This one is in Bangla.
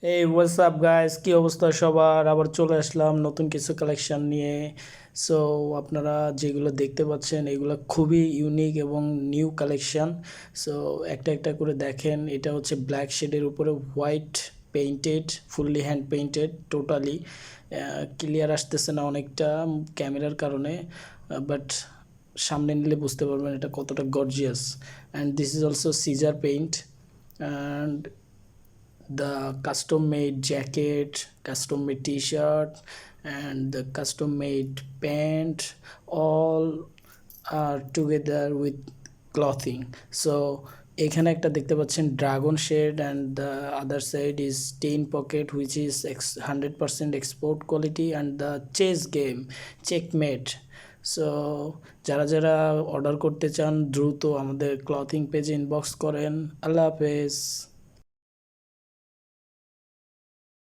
এই হোয়াটসঅ্যাপ গাইস, কি অবস্থা সবার? আবার চলে আসলাম নতুন কিছু কালেকশন নিয়ে। সো আপনারা যেগুলো দেখতে পাচ্ছেন এগুলো খুবই ইউনিক এবং নিউ কালেকশন। সো একটা একটা করে দেখেন। এটা হচ্ছে ব্ল্যাক শেডের উপরে white painted, fully hand painted totally. Clear আসতেছে না অনেকটা ক্যামেরার কারণে, বাট সামনে নিলে বুঝতে পারবেন এটা কতটা gorgeous. And this is also scissor paint, and the custom made jacket, custom made t-shirt, and the custom made pant, all are together with clothing. So এখানে একটা দেখতে পাচ্ছেন dragon shade, and the other side is ten pocket which is 100% export quality, and the chess game checkmate. So যারা যারা অর্ডার করতে চান দ্রুত আমাদের ক্লথিং পেজে ইনবক্স করেন। আল্লাহ হাফেজ।